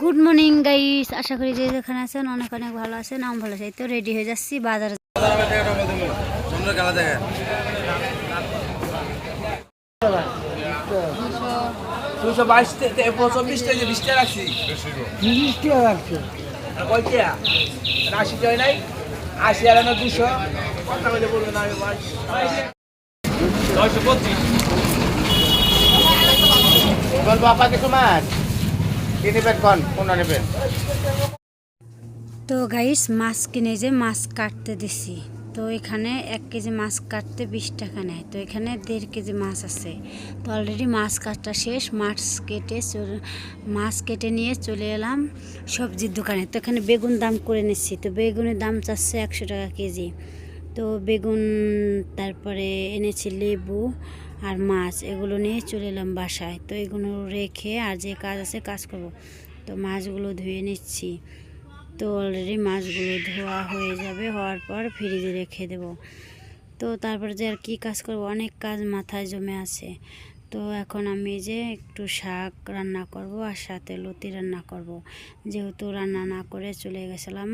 Good morning guys, আশা করি যে যেখানে আছেন অনেক অনেক ভালো আছেন। আমি ভালো আছি। তো রেডি হয়ে যাচ্ছি বাজারে। বলবো আপাকে তোমার কি নেবেন কোনটা নেবেন? তো গাইস মাছ কিনে যে মাছ কাটতে দিছি। তো এখানে 1 কেজি মাছ কাটতে 20 টাকা নেয়। তো এখানে 1.5 কেজি মাছ আছে। তো অলরেডি মাছ কাটা শেষ। মাছ কেটে নিয়ে চলে এলাম সবজির দোকানে। তো এখানে বেগুন দাম করে নিচ্ছি। তো বেগুনের দাম চাচ্ছে 100 টাকা কেজি। তো বেগুন, তারপরে এনেছি লেবু আর মাছ, এগুলো নিয়ে চলে এলাম বাসায়। তো এগুলো রেখে আর যে কাজ আছে কাজ করব। তো মাছগুলো ধুয়ে নিচ্ছি। তো অলরেডি মাছগুলো ধোয়া হয়ে যাবে, হওয়ার পর ফ্রিজে রেখে দেব। তো তারপরে যে আর কি কাজ করব, অনেক কাজ মাথায় জমে আছে। তো এখন আমি যে একটু শাক রান্না করব আর সাথে লতি রান্না করব। যেহেতু রান্না না করে চলে গেছিলাম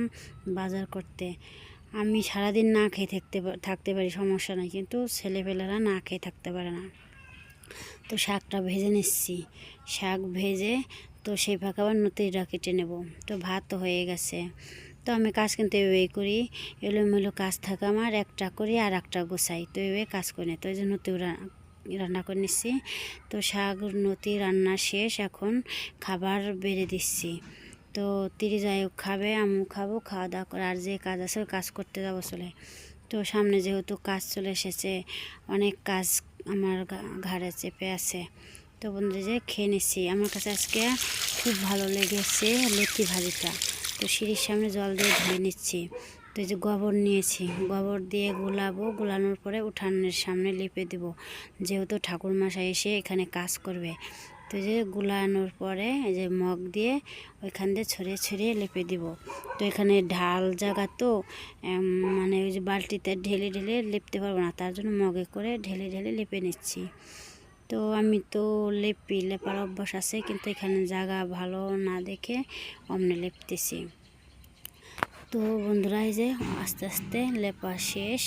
বাজার করতে। আমি সারাদিন না খেয়ে থাকতে পারি, সমস্যা নাই, কিন্তু ছেলেপেলেরা না খেয়ে থাকতে পারে না। তো শাকটা ভেজে নিচ্ছি। শাক ভেজে তো সেই ফাঁকে আবার নতিটা কেটে নেব। তো ভাত তো হয়ে গেছে। তো আমি কাজ কিন্তু এভাবেই করি, এলোমেলো কাজ থাকে আমার, একটা করি আর একটা গোছাই। তো এভাবে কাজ করি না। তো এই যে নতি রান্না করে নিচ্ছি। তো শাক নতি রান্না শেষ, এখন খাবার বেড়ে দিচ্ছি। তো যাই হোক খাবে, আমিও খাবো। খাওয়া দাওয়া করে আর যে কাজ আছে কাজ করতে যাবো চলে। তো সামনে যেহেতু কাজ চলে এসেছে, অনেক কাজ আমার ঘাড়ে চেপে আছে। তো বন্ধুরা যে খেয়ে নিচ্ছি। আমার কাছে আজকে খুব ভালো লেগেছে লতি ভাজিটা। তো সিঁড়ির সামনে জল দিয়ে ধুয়ে নিচ্ছি। তো এই যে গোবর নিয়েছি, গোবর দিয়ে গোলাবো, গোলানোর পরে উঠানের সামনে লেপে দেব, যেহেতু ঠাকুরমশাই এসে এখানে কাজ করবে। তো যে গুলানোর পরে এই যে মগ দিয়ে ওইখান দিয়ে ছড়িয়ে ছড়িয়ে লেপে দিব। তো এখানে ঢাল জায়গা, তো মানে ওই যে বালতিতে ঢেলে ঢেলে লেপতে পারবো না, তার জন্য মগে করে ঢেলে ঢেলে লেপে নিচ্ছি। তো আমি তো লেপার অভ্যাস আছে, কিন্তু এখানে জায়গা ভালো না দেখে অমনে লেপতেছি। তো বন্ধুরা এই যে আস্তে আস্তে লেপা শেষ।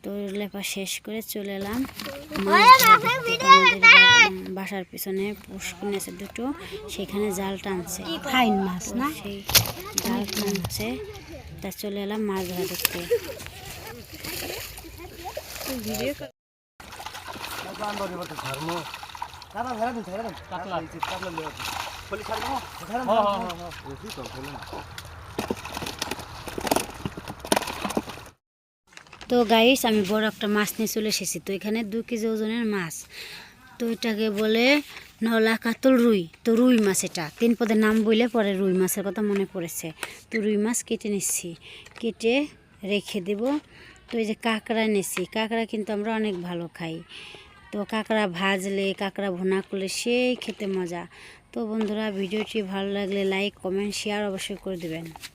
তো লেপা শেষ করে চলে এলাম বাসার পিছনে পুষ্কুন আছে দুটো, সেখানে জাল টানছে, ফাইন মাছ না, সেই জাল টানছে। তা চলে এলাম মাছ ধরা দেখতে। তো গাইস আমি বড় একটা মাছ নিয়ে চলে এসেছি। তো এখানে 2 কেজি ওজনের মাছ। তো এটাকে বলে নলা কাতল রুই। তো রুই মাছ, এটা 3 পদের নাম বললে পরে রুই মাছের কথা মনে পড়েছে। তো রুই মাছ কেটে নিচ্ছি, কেটে রেখে দেব। তো এই যে কাঁকড়া নিচ্ছি, কাঁকড়া কিন্তু আমরা অনেক ভালো খাই। তো কাঁকড়া ভাজলে, কাঁকড়া ভুনা করলে সেই খেতে মজা। তো বন্ধুরা ভিডিওটি ভালো লাগলে লাইক, কমেন্ট, শেয়ার অবশ্যই করে দেবেন।